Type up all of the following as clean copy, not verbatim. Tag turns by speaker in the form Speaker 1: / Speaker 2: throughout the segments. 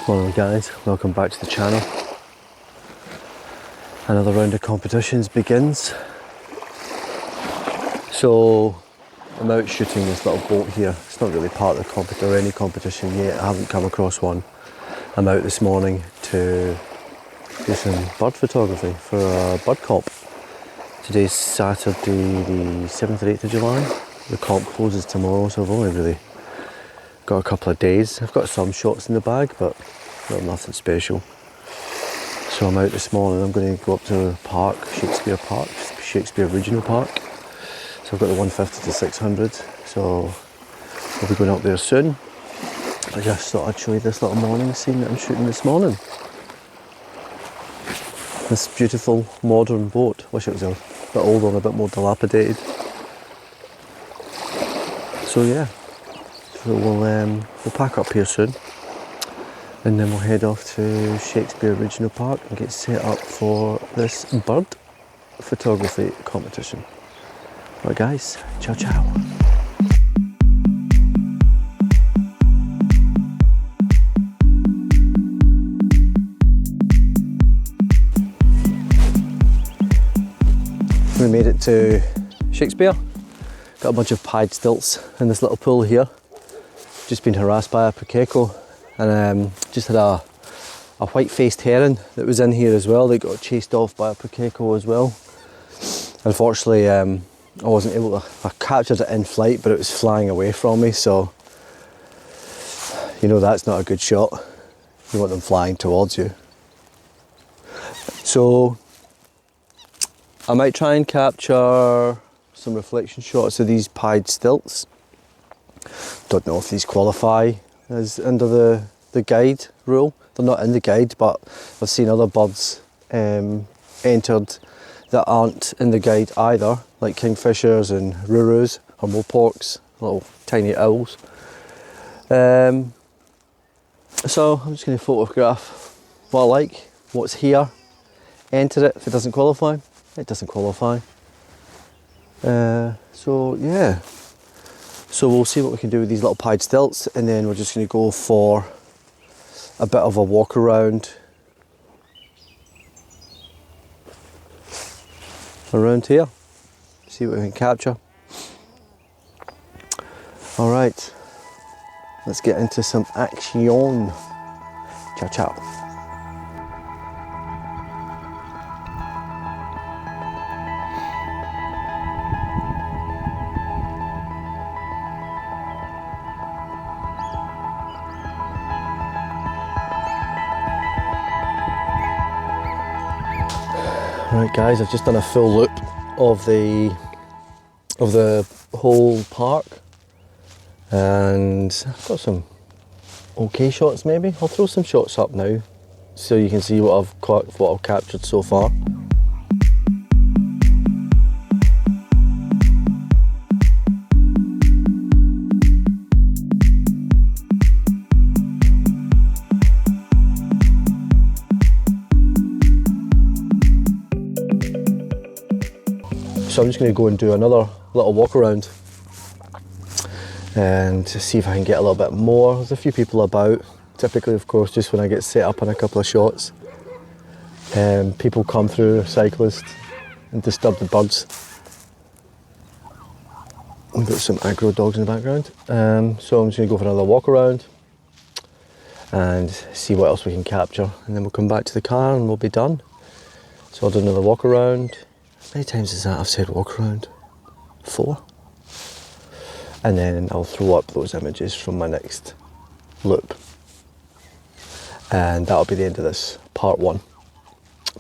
Speaker 1: Morning guys, welcome back to the channel. Another round of competitions begins. So I'm out shooting this little boat here. It's not really part of the competition or any competition yet. I haven't come across one. I'm out this morning to do some bird photography for a bird comp. Today's Saturday the 7th or 8th of July. The comp closes tomorrow, so I've only really got a couple of days. I've got some shots in the bag, but nothing special. So I'm out this morning. I'm going to go up to the park, Shakespeare Regional Park. So I've got the 150 to 600. So I'll be going up there soon. I just thought I'd show you this little morning scene that I'm shooting this morning. This beautiful modern boat. Wish it was a bit older and a bit more dilapidated. So yeah, so we'll pack up here soon. And then we'll head off to Shakespeare Regional Park and get set up for this bird photography competition. Right guys, ciao ciao. We made it to Shakespeare. Got a bunch of pied stilts in this little pool here. Just been harassed by a pukeko. And just had a white-faced heron that was in here as well. They got chased off by a pukeko as well. Unfortunately, I wasn't able to. I captured it in flight, but it was flying away from me. So, you know that's not a good shot. You want them flying towards you. So, I might try and capture some reflection shots of these pied stilts. Don't know if these qualify as under the guide rule. They're not in the guide, but I've seen other birds entered that aren't in the guide either, like kingfishers and rurus or moporks, little tiny owls. So I'm just going to photograph what I like, what's here, enter it. If it doesn't qualify, it doesn't qualify. So yeah. So we'll see what we can do with these little pied stilts, and then we're just going to go for a bit of a walk around here, see what we can capture. All right, let's get into some action. Ciao ciao. Right guys, I've just done a full loop of the whole park, and I've got some okay shots. Maybe I'll throw some shots up now so you can see what I've captured so far. So I'm just going to go and do another little walk around and see if I can get a little bit more. There's a few people about, typically of course just when I get set up on a couple of shots. People come through, cyclists, and disturb the birds. We've got some aggro dogs in the background. So I'm just going to go for another walk around and see what else we can capture, and then we'll come back to the car and we'll be done. So I'll do another walk around. How many times is that I've said walk around? 4. And then I'll throw up those images from my next loop. And that'll be the end of this part 1.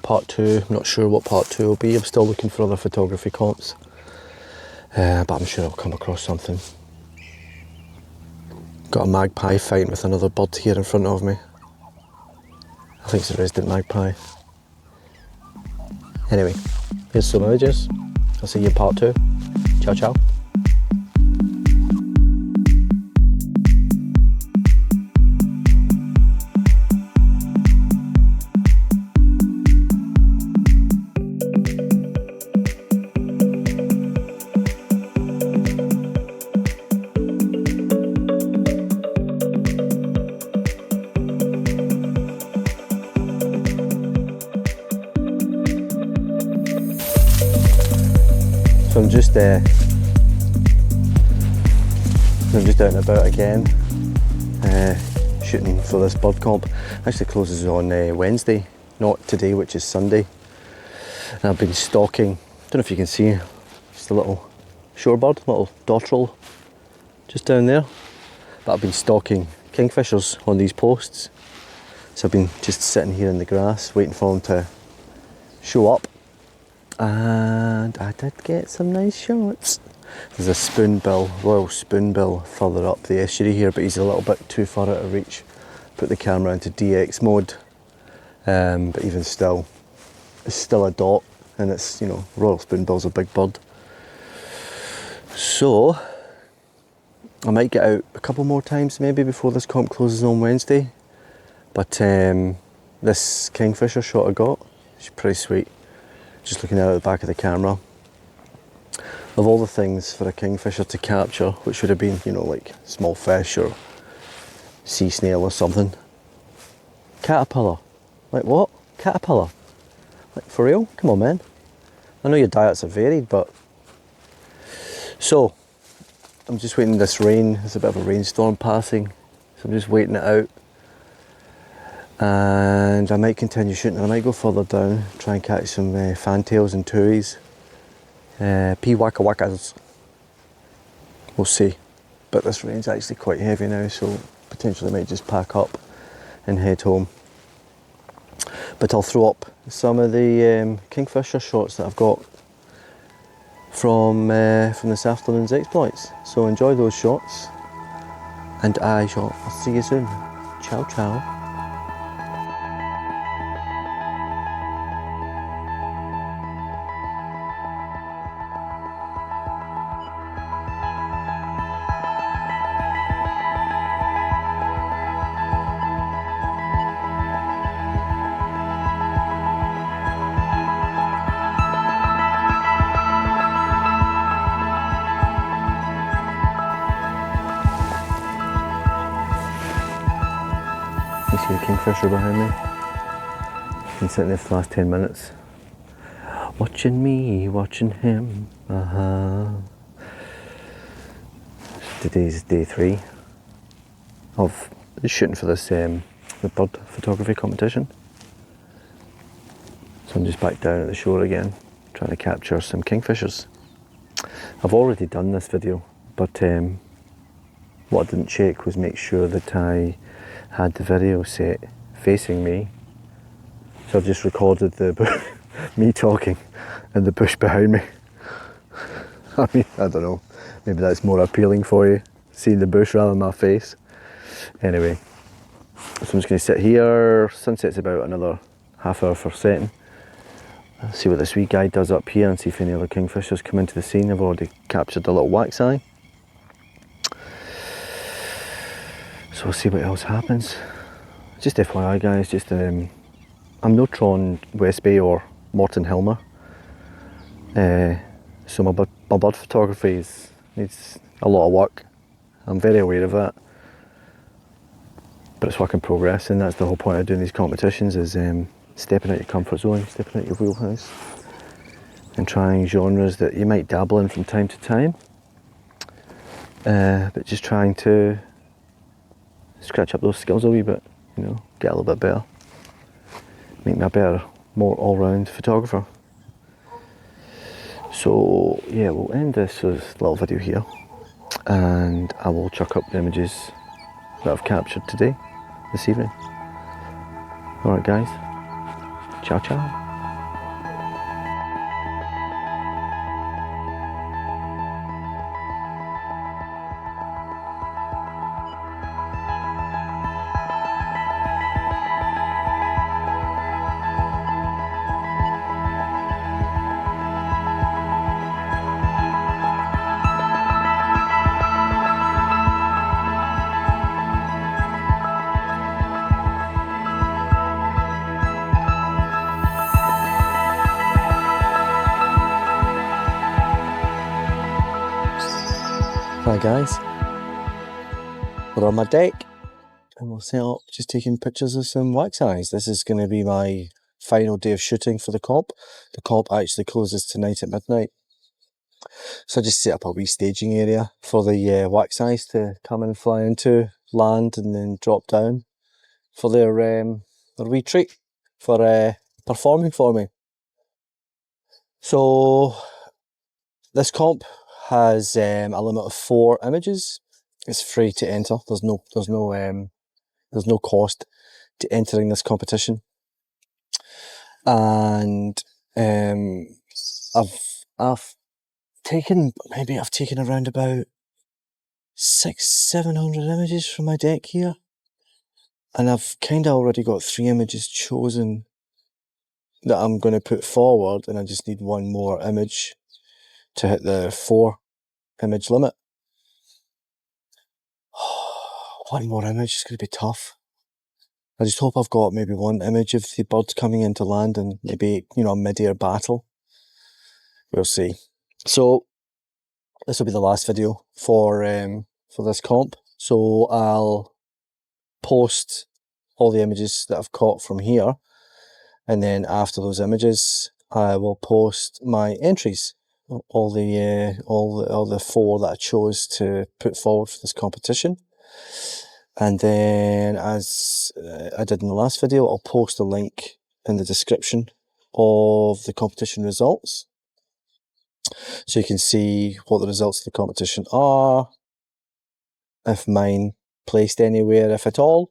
Speaker 1: Part 2, I'm not sure what part 2 will be. I'm still looking for other photography comps. But I'm sure I'll come across something. Got a magpie fighting with another bird here in front of me. I think it's a resident magpie. Anyway. Here's some images. I'll see you in part 2. Ciao ciao. So I'm just out and about again, shooting for this bird comp. Actually closes on Wednesday, not today, which is Sunday. And I've been stalking, don't know if you can see, just a little shorebird, little dotterel just down there. But I've been stalking kingfishers on these posts. So I've been just sitting here in the grass waiting for them to show up. And I did get some nice shots. There's a spoonbill, royal spoonbill further up the estuary here, but he's a little bit too far out of reach. Put the camera into DX mode, but even still, it's still a dot, and it's, you know, royal spoonbill's a big bird. So I might get out a couple more times maybe before this comp closes on Wednesday. But this kingfisher shot I got, it's pretty sweet. Just looking out at the back of the camera. Of all the things for a kingfisher to capture, which would have been, you know, like small fish or sea snail or something. Caterpillar. Like what? Caterpillar? Like for real? Come on, man. I know your diets are varied, but... So, I'm just waiting this rain. There's a bit of a rainstorm passing. So I'm just waiting it out. And I might continue shooting. I might go further down, try and catch some fantails and tooies, pea waka wakas. We'll see. But this rain's actually quite heavy now, so potentially might just pack up and head home. But I'll throw up some of the kingfisher shots that I've got from this afternoon's exploits. So enjoy those shots, and I'll see you soon. Ciao, ciao. You see the kingfisher behind me? Been sitting there for the last 10 minutes. Watching me, watching him. Today's day 3 of shooting for this the bird photography competition. So I'm just back down at the shore again, trying to capture some kingfishers. I've already done this video, but what I didn't check was make sure that I had the video set facing me. So I've just recorded the me talking and the bush behind me. I mean, I don't know, maybe that's more appealing for you, seeing the bush rather than my face. Anyway, so I'm just going to sit here. Sunset's about another half hour for setting. I'll see what this wee guy does up here and see if any other kingfishers come into the scene. I've already captured a little wax eye. So we'll see what else happens. Just FYI guys, just I'm no Tron West Bay or Morton Hilmer. So my bird photography needs a lot of work. I'm very aware of that. But it's work in progress, and that's the whole point of doing these competitions, is stepping out your comfort zone, stepping out your wheelhouse, and trying genres that you might dabble in from time to time. But just trying to scratch up those skills a wee bit, you know, get a little bit better, make me a better, more all-round photographer. So yeah, we'll end this little video here, and I will chuck up the images that I've captured today, this evening. Alright guys, ciao ciao. Hi guys, we're on my deck and we'll set up just taking pictures of some wax eyes. This is going to be my final day of shooting for the comp. The comp actually closes tonight at midnight. So I just set up a wee staging area for the wax eyes to come and fly into, land, and then drop down for their wee treat for performing for me. So this comp has a limit of 4 images. It's free to enter. There's no cost to entering this competition. And I've taken around about 600-700 images from my deck here, and I've kind of already got 3 images chosen that I'm going to put forward, and I just need 1 more image to hit the 4 image limit. 1 more image is going to be tough. I just hope I've got maybe 1 image of the birds coming into land and maybe, you know, a mid-air battle. We'll see. So this will be the last video for this comp. So I'll post all the images that I've caught from here, and then after those images I will post my entries, all the 4 that I chose to put forward for this competition. And then, as I did in the last video, I'll post a link in the description of the competition results, so you can see what the results of the competition are, if mine placed anywhere, if at all.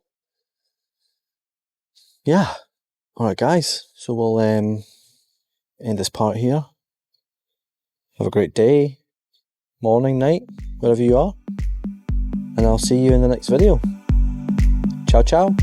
Speaker 1: Yeah. Alright guys, so we'll end this part here. Have a great day, morning, night, wherever you are, and I'll see you in the next video. Ciao ciao.